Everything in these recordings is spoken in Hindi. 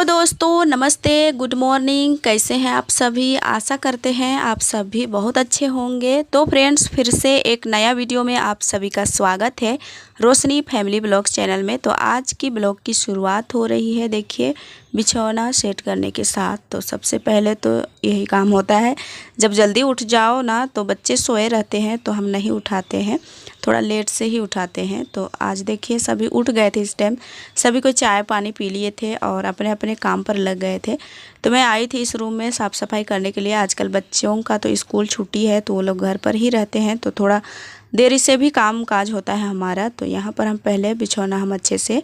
हेलो दोस्तों, नमस्ते, गुड मॉर्निंग। कैसे हैं आप सभी? आशा करते हैं आप सभी बहुत अच्छे होंगे। तो फ्रेंड्स, फिर से एक नया वीडियो में आप सभी का स्वागत है रोशनी फैमिली ब्लॉग्स चैनल में। तो आज की ब्लॉग की शुरुआत हो रही है, देखिए, बिछौना सेट करने के साथ। तो सबसे पहले तो यही काम होता है, जब जल्दी उठ जाओ ना तो बच्चे सोए रहते हैं तो हम नहीं उठाते हैं, थोड़ा लेट से ही उठाते हैं। तो आज देखिए सभी उठ गए थे इस टाइम, सभी को चाय पानी पी लिए थे और अपने अपने काम पर लग गए थे। तो मैं आई थी इस रूम में साफ़ सफाई करने के लिए। आजकल बच्चों का तो स्कूल छुट्टी है तो वो लोग घर पर ही रहते हैं, तो थोड़ा देरी से भी काम काज होता है हमारा। तो यहाँ पर हम पहले बिछौना हम अच्छे से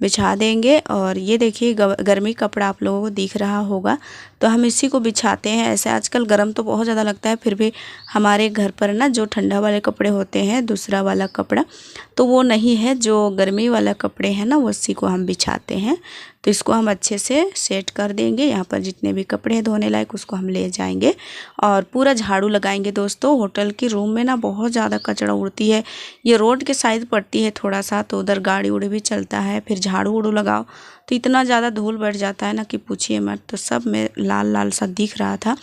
बिछा देंगे। और ये देखिए गर्मी कपड़ा आप लोगों को दिख रहा होगा, तो हम इसी को बिछाते हैं। ऐसे आजकल गर्म तो बहुत ज़्यादा लगता है, फिर भी हमारे घर पर ना जो ठंडा वाले कपड़े होते हैं, दूसरा वाला कपड़ा तो वो नहीं है, जो गर्मी वाला कपड़े हैं ना, उसी को हम बिछाते हैं। तो इसको हम अच्छे से सेट कर देंगे। यहाँ पर जितने भी कपड़े हैं धोने लायक उसको हम ले जाएंगे और पूरा झाड़ू लगाएंगे। दोस्तों, होटल की रूम में ना बहुत ज़्यादा कचरा उड़ती है, ये रोड के साइड पड़ती है थोड़ा सा, तो उधर गाड़ी उड़ी भी चलता है, फिर झाड़ू उड़ू लगाओ तो इतना ज़्यादा धूल बैठ जाता है ना कि पूछिए मत। तो सब में लाल लाल सा दिख रहा था,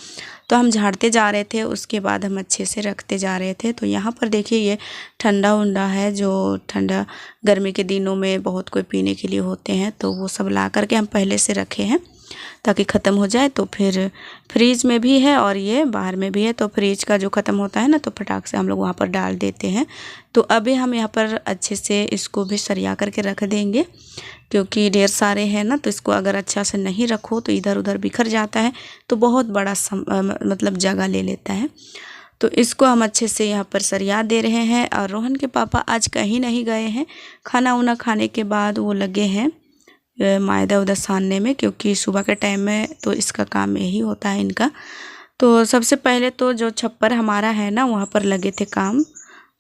तो हम झाड़ते जा रहे थे, उसके बाद हम अच्छे से रखते जा रहे थे। तो यहाँ पर देखिए ये ठंडा उंडा है, जो ठंडा गर्मी के दिनों में बहुत कोई पीने के लिए होते हैं, तो वो सब ला करके हम पहले से रखे हैं ताकि ख़त्म हो जाए। तो फिर फ्रीज में भी है और ये बाहर में भी है, तो फ्रीज का जो ख़त्म होता है ना तो फटाक से हम लोग वहाँ पर डाल देते हैं। तो अभी हम यहाँ पर अच्छे से इसको भी सरिया करके रख देंगे, क्योंकि ढेर सारे हैं ना, तो इसको अगर अच्छा से नहीं रखो तो इधर उधर बिखर जाता है, तो बहुत बड़ा मतलब जगह ले लेता है। तो इसको हम अच्छे से यहाँ पर सरिया दे रहे हैं। और रोहन के पापा आज कहीं नहीं गए हैं, खाना वाना खाने के बाद वो लगे हैं मायदा उदा सानने में, क्योंकि सुबह के टाइम में तो इसका काम यही होता है इनका। तो सबसे पहले तो जो छप्पर हमारा है ना वहाँ पर लगे थे काम।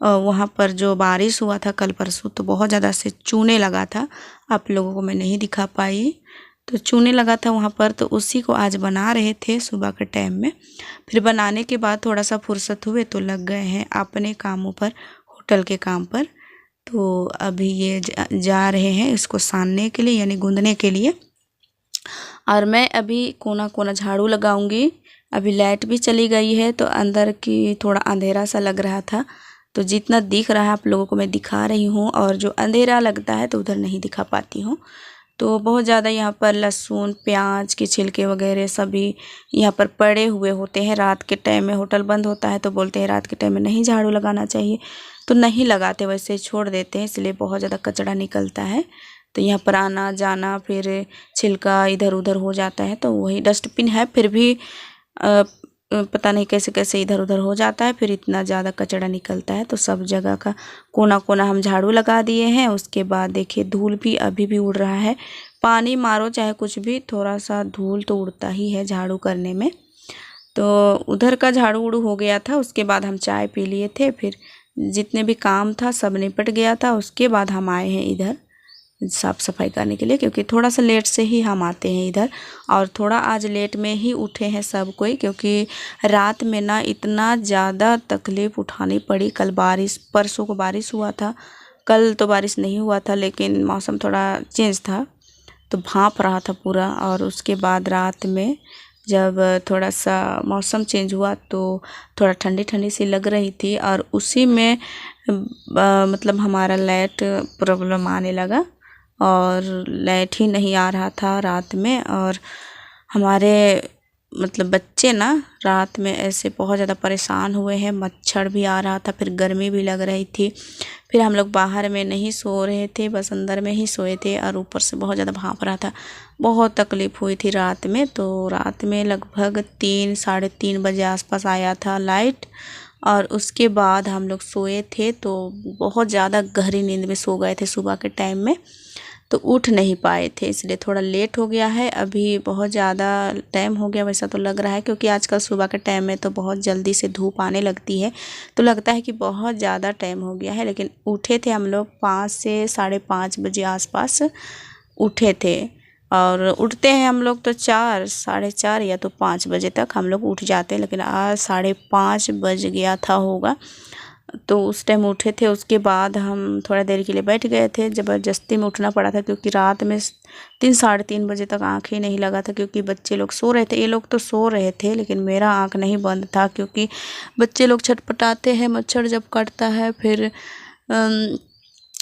वहाँ पर जो बारिश हुआ था कल परसों, तो बहुत ज़्यादा से चूने लगा था, आप लोगों को मैं नहीं दिखा पाई, तो चूने लगा था वहाँ पर। तो उसी को आज बना रहे थे सुबह के टाइम में। फिर बनाने के बाद थोड़ा सा फुर्सत हुए तो लग गए हैं अपने कामों पर, होटल के काम पर। तो अभी ये जा रहे हैं इसको सानने के लिए, यानी गूंदने के लिए। और मैं अभी कोना कोना झाड़ू लगाऊंगी। अभी लाइट भी चली गई है तो अंदर की थोड़ा अंधेरा सा लग रहा था, तो जितना दिख रहा है आप लोगों को मैं दिखा रही हूँ, और जो अंधेरा लगता है तो उधर नहीं दिखा पाती हूँ। तो बहुत ज़्यादा यहाँ पर लहसुन प्याज के छिलके वगैरह सभी यहाँ पर पड़े हुए होते हैं। रात के टाइम में होटल बंद होता है तो बोलते हैं रात के टाइम में नहीं झाड़ू लगाना चाहिए, तो नहीं लगाते, वैसे छोड़ देते हैं, इसलिए बहुत ज़्यादा कचरा निकलता है। तो यहाँ पर आना जाना फिर छिलका इधर उधर हो जाता है, तो वही डस्टबिन है फिर भी पता नहीं कैसे कैसे इधर उधर हो जाता है, फिर इतना ज़्यादा कचरा निकलता है। तो सब जगह का कोना कोना हम झाड़ू लगा दिए हैं। उसके बाद देखिए धूल भी अभी भी उड़ रहा है, पानी मारो चाहे कुछ भी, थोड़ा सा धूल तो उड़ता ही है झाड़ू करने में। तो उधर का झाड़ू उड़ू हो गया था, उसके बाद हम चाय पी लिए थे, फिर जितने भी काम था सब निपट गया था। उसके बाद हम आए हैं इधर साफ़ सफाई करने के लिए, क्योंकि थोड़ा सा लेट से ही हम आते हैं इधर, और थोड़ा आज लेट में ही उठे हैं सब कोई, क्योंकि रात में ना इतना ज़्यादा तकलीफ़ उठानी पड़ी। कल बारिश, परसों को बारिश हुआ था, कल तो बारिश नहीं हुआ था, लेकिन मौसम थोड़ा चेंज था तो भाप रहा था पूरा। और उसके बाद रात में जब थोड़ा सा मौसम चेंज हुआ तो थोड़ा ठंडी ठंडी सी लग रही थी, और उसी में मतलब हमारा लाइट प्रॉब्लम आने लगा और लाइट ही नहीं आ रहा था रात में। और हमारे मतलब बच्चे ना रात में ऐसे बहुत ज़्यादा परेशान हुए हैं, मच्छर भी आ रहा था, फिर गर्मी भी लग रही थी। फिर हम लोग बाहर में नहीं सो रहे थे, बस अंदर में ही सोए थे, और ऊपर से बहुत ज़्यादा भाप रहा था, बहुत तकलीफ़ हुई थी रात में। तो रात में लगभग 3 साढ़े 3 बजे आसपास आया था लाइट, और उसके बाद हम लोग सोए थे, तो बहुत ज़्यादा गहरी नींद में सो गए थे सुबह के टाइम में, तो उठ नहीं पाए थे, इसलिए थोड़ा लेट हो गया है। अभी बहुत ज़्यादा टाइम हो गया वैसा तो लग रहा है, क्योंकि आजकल सुबह के टाइम में तो बहुत जल्दी से धूप आने लगती है, तो लगता है कि बहुत ज़्यादा टाइम हो गया है। लेकिन उठे थे हम लोग 5 से साढ़े 5 बजे आसपास उठे थे, और उठते हैं हम लोग तो 4 साढ़े 4 या तो 5 बजे तक हम लोग उठ जाते हैं, लेकिन आज 5:30 बज गया था होगा। तो उस टाइम उठे थे। उसके बाद हम थोड़ा देर के लिए बैठ गए थे, ज़बरदस्ती में उठना पड़ा था क्योंकि रात में 3-3:30 बजे तक आँख ही नहीं लगा था, क्योंकि बच्चे लोग सो रहे थे। ये लोग तो सो रहे थे लेकिन मेरा आँख नहीं बंद था, क्योंकि बच्चे लोग छटपटाते हैं, मच्छर जब काटता है फिर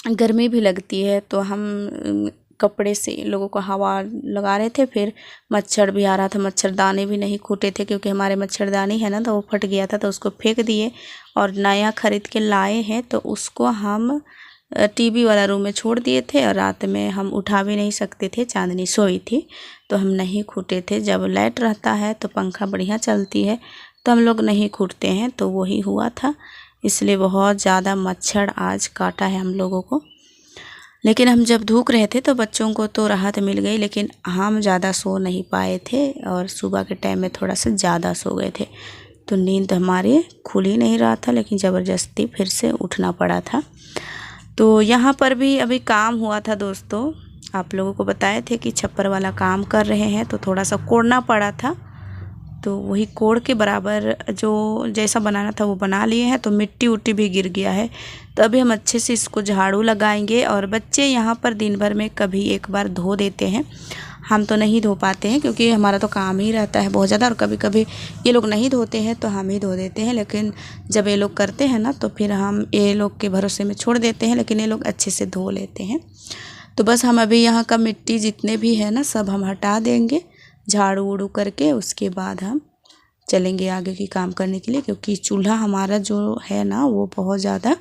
गर्मी भी लगती है, तो हम कपड़े से इन लोगों को हवा लगा रहे थे। फिर मच्छर भी आ रहा था, मच्छरदानी भी नहीं कूटे थे क्योंकि हमारे मच्छरदानी है ना, तो वो फट गया था, तो उसको फेंक दिए और नया ख़रीद के लाए हैं। तो उसको हम टीवी वाला रूम में छोड़ दिए थे और रात में हम उठा भी नहीं सकते थे, चांदनी सोई थी तो हम नहीं खूटे थे। जब लाइट रहता है तो पंखा बढ़िया चलती है तो हम लोग नहीं खूटते हैं, तो वही हुआ था। इसलिए बहुत ज़्यादा मच्छर आज काटा है हम लोगों को। लेकिन हम जब धूप रहे थे तो बच्चों को तो राहत मिल गई, लेकिन हम ज़्यादा सो नहीं पाए थे और सुबह के टाइम में थोड़ा सा ज़्यादा सो गए थे, तो नींद हमारे खुल ही नहीं रहा था, लेकिन ज़बरदस्ती फिर से उठना पड़ा था। तो यहाँ पर भी अभी काम हुआ था दोस्तों, आप लोगों को बताए थे कि छप्पर वाला काम कर रहे हैं, तो थोड़ा सा कोड़ना पड़ा था। तो वही कोड़ के बराबर जो जैसा बनाना था वो बना लिए हैं। तो मिट्टी उट्टी भी गिर गया है, तो अभी हम अच्छे से इसको झाड़ू लगाएंगे। और बच्चे यहाँ पर दिन भर में कभी एक बार धो देते हैं, हम तो नहीं धो पाते हैं क्योंकि हमारा तो काम ही रहता है बहुत ज़्यादा, और कभी कभी ये लोग नहीं धोते हैं तो हम ही धो देते हैं। लेकिन जब ये लोग करते हैं ना तो फिर हम ये लोग के भरोसे में छोड़ देते हैं, लेकिन ये लोग अच्छे से धो लेते हैं। तो बस हम अभी यहाँ का मिट्टी जितने भी है ना सब हम हटा देंगे झाड़ू उड़ू करके, उसके बाद हम चलेंगे आगे की काम करने के लिए। क्योंकि चूल्हा हमारा जो है ना वो बहुत ज़्यादा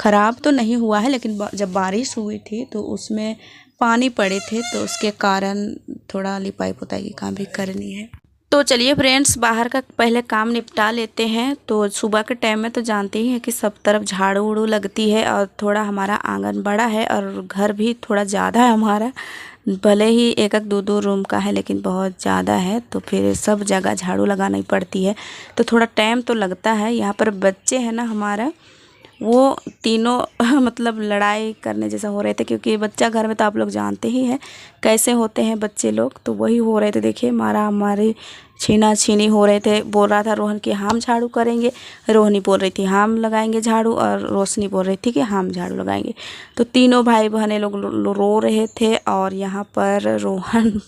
ख़राब तो नहीं हुआ है, लेकिन जब बारिश हुई थी तो उसमें पानी पड़े थे, तो उसके कारण थोड़ा लिपाई पुताई की काम भी करनी है। तो चलिए फ्रेंड्स, बाहर का पहले काम निपटा लेते हैं। तो सुबह के टाइम में तो जानते ही हैं कि सब तरफ झाड़ू उड़ू लगती है, और थोड़ा हमारा आंगन बड़ा है और घर भी थोड़ा ज़्यादा है हमारा, भले ही एक दो रूम का है लेकिन बहुत ज़्यादा है, तो फिर सब जगह झाड़ू लगानी पड़ती है, तो थोड़ा टाइम तो लगता है। यहाँ पर बच्चे हैं ना हमारा, वो तीनों मतलब लड़ाई करने जैसा हो रहे थे, क्योंकि बच्चा घर में तो आप लोग जानते ही हैं कैसे होते हैं बच्चे लोग, तो वही हो रहे थे। देखिए मारा हमारी छीना छीनी हो रहे थे। बोल रहा था रोहन कि हम झाड़ू करेंगे, रोहनी बोल रही थी हम लगाएंगे झाड़ू, और रोशनी बोल रही थी कि हम झाड़ू लगाएंगे। तो तीनों भाई बहनें लोग रो रहे थे, और यहाँ पर रोहन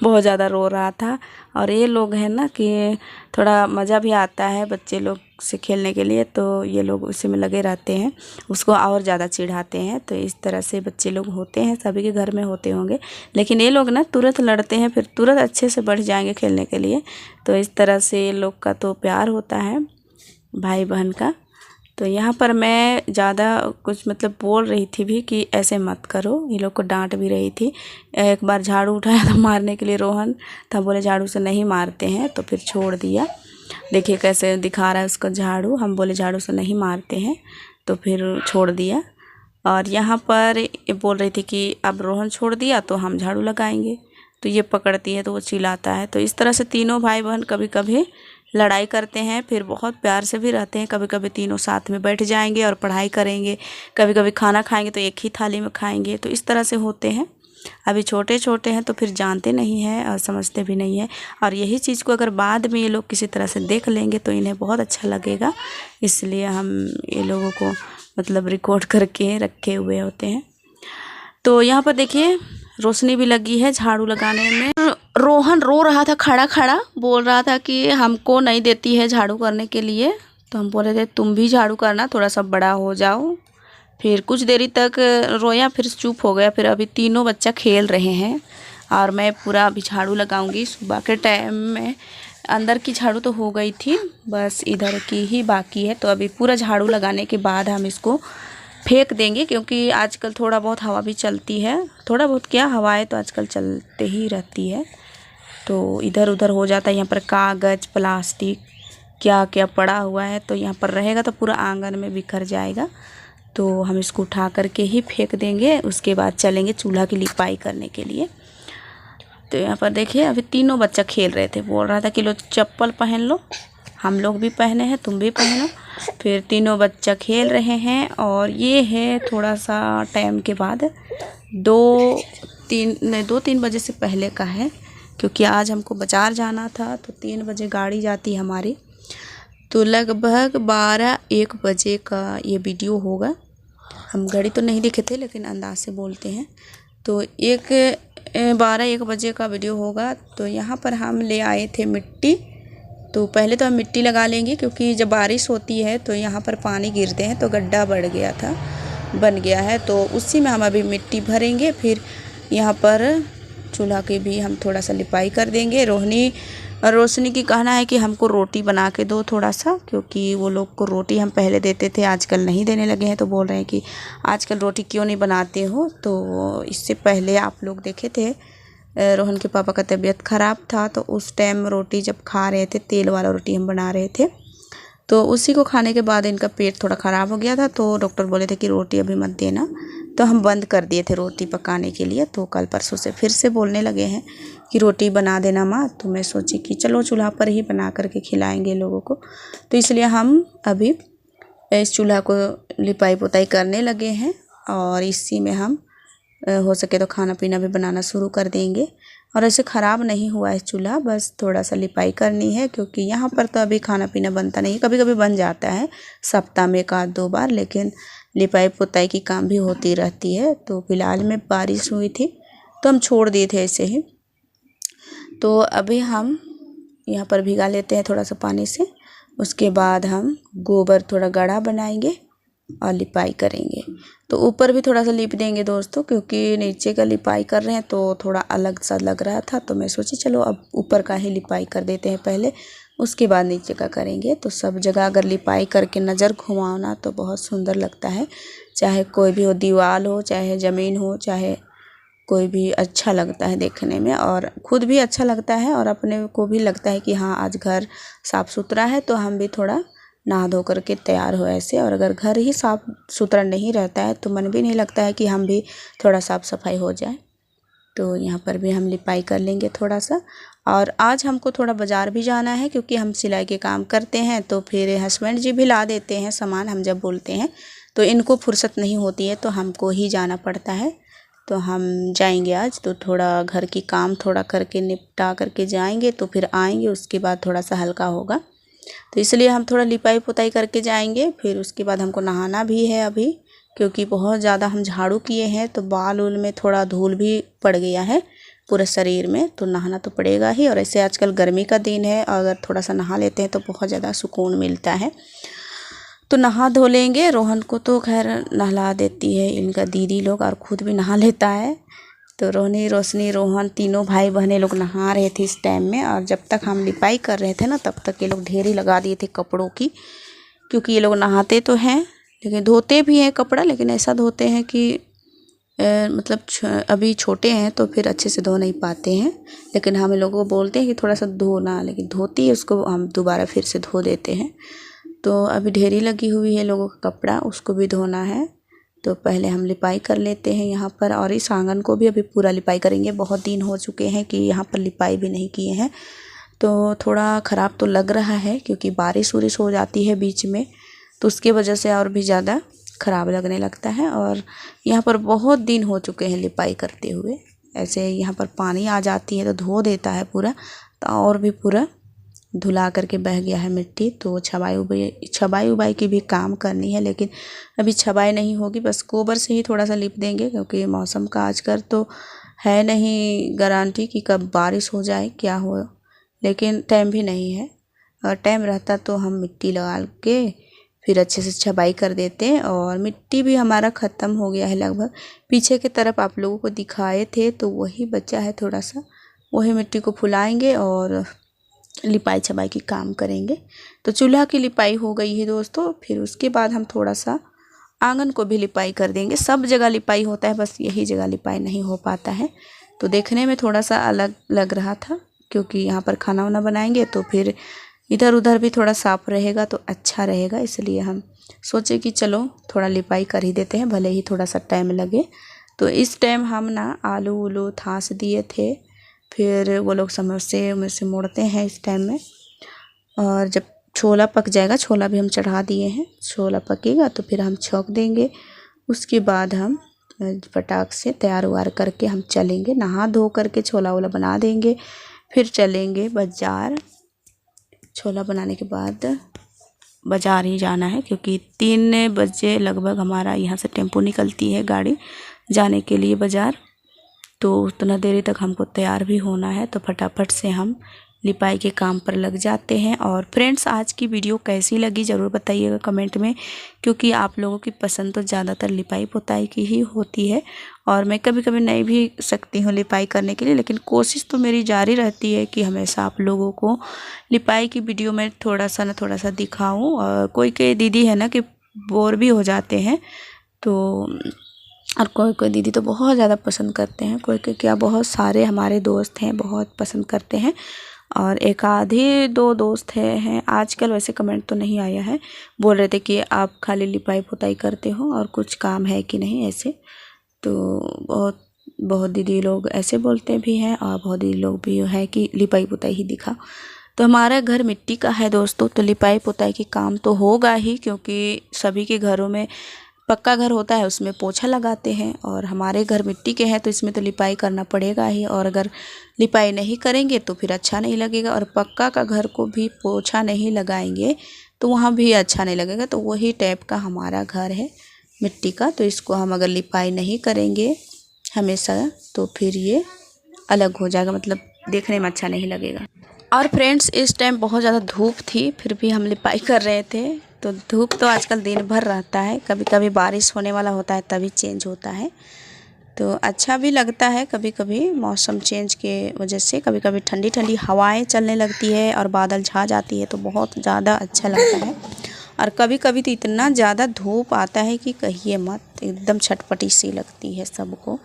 बहुत ज़्यादा रो रहा था। और ये लोग हैं ना कि थोड़ा मज़ा भी आता है बच्चे लोग से खेलने के लिए, तो ये लोग उसी में लगे रहते हैं, उसको और ज़्यादा चिढ़ाते हैं। तो इस तरह से बच्चे लोग होते हैं, सभी के घर में होते होंगे, लेकिन ये लोग ना तुरंत लड़ते हैं फिर तुरंत अच्छे से बढ़ जाएंगे खेलने के लिए। तो इस तरह से ये लोग का तो प्यार होता है भाई बहन का। तो यहाँ पर मैं ज़्यादा कुछ मतलब बोल रही थी भी कि ऐसे मत करो, ये लोग को डांट भी रही थी। एक बार झाड़ू उठाया था मारने के लिए रोहन, तब बोले झाड़ू से नहीं मारते हैं, तो फिर छोड़ दिया। देखिए कैसे दिखा रहा है उसको झाड़ू, हम बोले झाड़ू से नहीं मारते हैं, तो फिर छोड़ दिया। और यहाँ पर ये बोल रही थी कि अब रोहन छोड़ दिया तो हम झाड़ू लगाएंगे, तो ये पकड़ती है तो वो चिल्लाता है। तो इस तरह से तीनों भाई बहन कभी कभी लड़ाई करते हैं, फिर बहुत प्यार से भी रहते हैं। कभी कभी तीनों साथ में बैठ जाएंगे और पढ़ाई करेंगे, कभी कभी खाना खाएंगे तो एक ही थाली में खाएंगे, तो इस तरह से होते हैं। अभी छोटे छोटे हैं तो फिर जानते नहीं हैं और समझते भी नहीं हैं, और यही चीज़ को अगर बाद में ये लोग किसी तरह से देख लेंगे तो इन्हें बहुत अच्छा लगेगा, इसलिए हम ये लोगों को मतलब रिकॉर्ड करके रखे हुए होते हैं। तो यहाँ पर देखिए रोशनी भी लगी है झाड़ू लगाने में। रोहन रो रहा था, खड़ा खड़ा बोल रहा था कि हमको नहीं देती है झाड़ू करने के लिए, तो हम बोल रहे थे तुम भी झाड़ू करना, थोड़ा सा बड़ा हो जाओ। फिर कुछ देरी तक रोया, फिर चुप हो गया। फिर अभी तीनों बच्चा खेल रहे हैं और मैं पूरा अभी झाड़ू लगाऊंगी। सुबह के टाइम में अंदर की झाड़ू तो हो गई थी, बस इधर की ही बाकी है। तो अभी पूरा झाड़ू लगाने के बाद हम इसको फेंक देंगे, क्योंकि आजकल थोड़ा बहुत हवा भी चलती है, थोड़ा बहुत क्या हवाएं तो आजकल चलते ही रहती है, तो इधर उधर हो जाता है। यहाँ पर कागज़ प्लास्टिक क्या क्या पड़ा हुआ है, तो यहाँ पर रहेगा तो पूरा आंगन में बिखर जाएगा, तो हम इसको उठा करके ही फेंक देंगे। उसके बाद चलेंगे चूल्हा की लिपाई करने के लिए। तो यहाँ पर देखिए अभी तीनों बच्चा खेल रहे थे, बोल रहा था कि लो चप्पल पहन लो, हम लोग भी पहने हैं तुम भी पहनो। फिर तीनों बच्चा खेल रहे हैं, और ये है थोड़ा सा टाइम के बाद 2-3 बजे से पहले का है, क्योंकि आज हमको बाज़ार जाना था, तो 3 बजे गाड़ी जाती हमारी। तो लगभग 12-1 बजे का ये वीडियो होगा। हम घड़ी तो नहीं देखे थे लेकिन अंदाज से बोलते हैं। तो 12-1 बजे का वीडियो होगा। तो यहाँ पर हम ले आए थे मिट्टी। तो पहले तो हम मिट्टी लगा लेंगे क्योंकि जब बारिश होती है तो यहाँ पर पानी गिरते हैं तो गड्ढा बन गया है। तो उसी में हम अभी मिट्टी भरेंगे। फिर यहाँ पर चूल्हा की भी हम थोड़ा सा लिपाई कर देंगे। रोशनी की कहना है कि हमको रोटी बना के दो थोड़ा सा, क्योंकि वो लोग को रोटी हम पहले देते थे, आजकल नहीं देने लगे हैं। तो बोल रहे हैं कि आजकल रोटी क्यों नहीं बनाते हो। तो इससे पहले आप लोग देखे थे रोहन के पापा का तबीयत ख़राब था, तो उस टाइम रोटी जब खा रहे थे, तेल वाला रोटी हम बना रहे थे, तो उसी को खाने के बाद इनका पेट थोड़ा ख़राब हो गया था। तो डॉक्टर बोले थे कि रोटी अभी मत देना, तो हम बंद कर दिए थे रोटी पकाने के लिए। तो कल परसों से फिर से बोलने लगे हैं कि रोटी बना देना माँ। तो मैं सोची कि चलो चूल्हा पर ही बना करके खिलाएंगे लोगों को। तो इसलिए हम अभी इस चूल्हा को लिपाई पोताई करने लगे हैं और इसी में हम हो सके तो खाना पीना भी बनाना शुरू कर देंगे। और ऐसे ख़राब नहीं हुआ है चूल्हा, बस थोड़ा सा लिपाई करनी है क्योंकि यहाँ पर तो अभी खाना पीना बनता नहीं। कभी कभी बन जाता है सप्ताह में 1-2 बार, लेकिन लिपाई पोताई की काम भी होती रहती है। तो फिलहाल में बारिश हुई थी तो हम छोड़ दिए थे ऐसे ही। तो अभी हम यहाँ पर भिगा लेते हैं थोड़ा सा पानी से। उसके बाद हम गोबर थोड़ा गड़ा बनाएंगे और लिपाई करेंगे। तो ऊपर भी थोड़ा सा लिप देंगे दोस्तों, क्योंकि नीचे का लिपाई कर रहे हैं तो थोड़ा अलग सा लग रहा था। तो मैं सोची चलो अब ऊपर का ही लिपाई कर देते हैं पहले, उसके बाद नीचे का करेंगे। तो सब जगह अगर लिपाई करके नज़र घुमाना तो बहुत सुंदर लगता है, चाहे कोई भी हो, दीवार हो, चाहे ज़मीन हो, चाहे कोई भी, अच्छा लगता है देखने में और खुद भी अच्छा लगता है और अपने को भी लगता है कि हाँ आज घर साफ़ सुथरा है। तो हम भी थोड़ा नहा धो करके तैयार हो ऐसे। और अगर घर ही साफ़ सुथरा नहीं रहता है तो मन भी नहीं लगता है कि हम भी थोड़ा साफ़ सफाई हो जाए। तो यहाँ पर भी हम लिपाई कर लेंगे थोड़ा सा। और आज हमको थोड़ा बाज़ार भी जाना है क्योंकि हम सिलाई के काम करते हैं, तो फिर हस्बैंड जी भी ला देते हैं सामान हम जब बोलते हैं। तो इनको फुर्सत नहीं होती है तो हमको ही जाना पड़ता है। तो हम जाएंगे आज, तो थोड़ा घर की काम थोड़ा करके निपटा करके जाएंगे, तो फिर आएंगे उसके बाद थोड़ा सा हल्का होगा। तो इसलिए हम थोड़ा लिपाई पोताई करके जाएंगे। फिर उसके बाद हमको नहाना भी है अभी, क्योंकि बहुत ज़्यादा हम झाड़ू किए हैं तो बाल उल में थोड़ा धूल भी पड़ गया है पूरे शरीर में। तो नहाना तो पड़ेगा ही। और ऐसे आजकल गर्मी का दिन है, अगर थोड़ा सा नहा लेते हैं तो बहुत ज़्यादा सुकून मिलता है। तो नहा धो लेंगे। रोहन को तो खैर नहला देती है इनका दीदी लोग, और ख़ुद भी नहा लेता है। तो रोशनी रोहन तीनों भाई बहनें लोग नहा रहे थे इस टाइम में। और जब तक हम लिपाई कर रहे थे ना, तब तक ये लोग ढेरी लगा दिए थे कपड़ों की, क्योंकि ये लोग नहाते तो हैं लेकिन धोते भी हैं कपड़ा, लेकिन ऐसा धोते हैं कि मतलब अभी छोटे हैं तो फिर अच्छे से धो नहीं पाते हैं। लेकिन हम लोगों को बोलते हैं कि थोड़ा सा धोना, लेकिन धोती है उसको हम दोबारा फिर से धो देते हैं। तो अभी ढेरी लगी हुई है लोगों का कपड़ा, उसको भी धोना है। तो पहले हम लिपाई कर लेते हैं यहाँ पर, और इस आंगन को भी अभी पूरा लिपाई करेंगे। बहुत दिन हो चुके हैं कि यहाँ पर लिपाई भी नहीं किए हैं, तो थोड़ा ख़राब तो लग रहा है क्योंकि बारिश उरिश हो जाती है बीच में, तो उसके वजह से और भी ज़्यादा ख़राब लगने लगता है। और यहाँ पर बहुत दिन हो चुके हैं लिपाई करते हुए। ऐसे यहाँ पर पानी आ जाती है तो धो देता है पूरा, तो और भी पूरा धुला करके बह गया है मिट्टी। तो छबाई उबाई की भी काम करनी है, लेकिन अभी छबाई नहीं होगी, बस गोबर से ही थोड़ा सा लिप देंगे क्योंकि मौसम का आजकल तो है नहीं गारंटी कि कब बारिश हो जाए क्या हो। लेकिन टाइम भी नहीं है, अगर टाइम रहता तो हम मिट्टी लगा के फिर अच्छे से छबाई कर देते हैं। और मिट्टी भी हमारा ख़त्म हो गया है लगभग। पीछे की तरफ आप लोगों को दिखाए थे तो वही बचा है थोड़ा सा, वही मिट्टी को फुलाएंगे और लिपाई छबाई की काम करेंगे। तो चूल्हा की लिपाई हो गई है दोस्तों। फिर उसके बाद हम थोड़ा सा आंगन को भी लिपाई कर देंगे। सब जगह लिपाई होता है, बस यही जगह लिपाई नहीं हो पाता है। तो देखने में थोड़ा सा अलग लग रहा था क्योंकि यहाँ पर खाना वाना बनाएंगे तो फिर इधर उधर भी थोड़ा साफ़ रहेगा तो अच्छा रहेगा। इसलिए हम सोचे कि चलो थोड़ा लिपाई कर ही देते हैं, भले ही थोड़ा सा टाइम लगे। तो इस टाइम हम ना आलू उलू थास दिए थे, फिर वो लोग समोसे में से मोड़ते हैं इस टाइम में। और जब छोला पक जाएगा, छोला भी हम चढ़ा दिए हैं, छोला पकेगा तो फिर हम छौंक देंगे। उसके बाद हम फटाक से तैयार वार करके हम चलेंगे, नहा धो करके छोला वोला बना देंगे, फिर चलेंगे बाज़ार। छोला बनाने के बाद बाज़ार ही जाना है, क्योंकि 3 बजे लगभग हमारा यहाँ से टेम्पो निकलती है गाड़ी जाने के लिए बाज़ार। तो उतना देरी तक हमको तैयार भी होना है, तो फटाफट से हम लिपाई के काम पर लग जाते हैं। और फ्रेंड्स, आज की वीडियो कैसी लगी ज़रूर बताइएगा कमेंट में, क्योंकि आप लोगों की पसंद तो ज़्यादातर लिपाई पुताई की ही होती है। और मैं कभी कभी नहीं भी सकती हूँ लिपाई करने के लिए, लेकिन कोशिश तो मेरी जारी रहती है कि हमेशा आप लोगों को लिपाई की वीडियो में थोड़ा सा दिखाऊँ। और कोई दीदी है ना कि बोर भी हो जाते हैं, तो और कोई दीदी तो बहुत ज़्यादा पसंद करते हैं, कोई क्या बहुत सारे हमारे दोस्त हैं बहुत पसंद करते हैं। और एक आधे 2 दोस्त हैं आजकल, वैसे कमेंट तो नहीं आया है, बोल रहे थे कि आप खाली लिपाई पुताई करते हो और कुछ काम है कि नहीं ऐसे। तो बहुत दीदी लोग ऐसे बोलते भी हैं और बहुत दीदी लोग भी हैं कि लिपाई पुताई ही दिखा। तो हमारा घर मिट्टी का है दोस्तों, तो लिपाई पुताई की काम तो होगा ही, क्योंकि सभी के घरों में पक्का घर होता है उसमें पोछा लगाते हैं, और हमारे घर मिट्टी के हैं तो इसमें तो लिपाई करना पड़ेगा ही। और अगर लिपाई नहीं करेंगे तो फिर अच्छा नहीं लगेगा, और पक्का का घर को भी पोछा नहीं लगाएंगे तो वहाँ भी अच्छा नहीं लगेगा। तो वही टाइप का हमारा घर है मिट्टी का, तो इसको हम अगर लिपाई नहीं करेंगे हमेशा तो फिर ये अलग हो जाएगा, मतलब देखने में अच्छा नहीं लगेगा। और फ्रेंड्स, इस टाइम बहुत ज़्यादा धूप थी, फिर भी हम लिपाई कर रहे थे। तो धूप तो आजकल दिन भर रहता है, कभी कभी बारिश होने वाला होता है तभी चेंज होता है, तो अच्छा भी लगता है। कभी कभी मौसम चेंज के वजह से कभी कभी ठंडी ठंडी हवाएं चलने लगती है और बादल छा जाती है, तो बहुत ज़्यादा अच्छा लगता है। और कभी कभी तो इतना ज़्यादा धूप आता है कि कहिए मत, एकदम छटपटी सी लगती है सबको।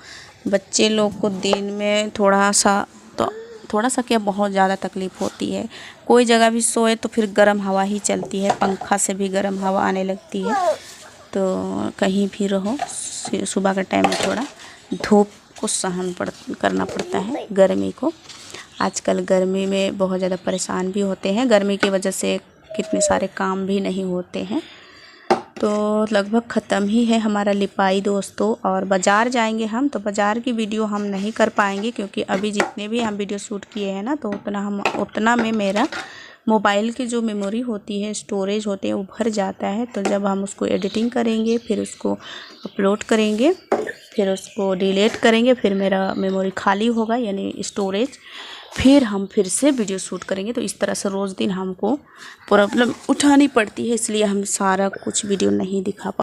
बच्चे लोग को दिन में थोड़ा सा क्या बहुत ज़्यादा तकलीफ़ होती है। कोई जगह भी सोए तो फिर गर्म हवा ही चलती है, पंखा से भी गर्म हवा आने लगती है। तो कहीं भी रहो, सुबह के टाइम में थोड़ा धूप को सहन करना पड़ता है, गर्मी को। आजकल गर्मी में बहुत ज़्यादा परेशान भी होते हैं, गर्मी की वजह से कितने सारे काम भी नहीं होते हैं। तो लगभग ख़त्म ही है हमारा लिपाई दोस्तों, और बाज़ार जाएंगे हम, तो बाज़ार की वीडियो हम नहीं कर पाएंगे, क्योंकि अभी जितने भी हम वीडियो शूट किए हैं ना, तो उतना में मेरा मोबाइल की जो मेमोरी होती है, स्टोरेज होते हैं, वो भर जाता है। तो जब हम उसको एडिटिंग करेंगे, फिर उसको अपलोड करेंगे, फिर उसको डिलीट करेंगे, फिर मेरा मेमोरी खाली होगा यानी स्टोरेज, फिर हम फिर से वीडियो शूट करेंगे। तो इस तरह से रोज़ दिन हमको प्रॉब्लम उठानी पड़ती है, इसलिए हम सारा कुछ वीडियो नहीं दिखा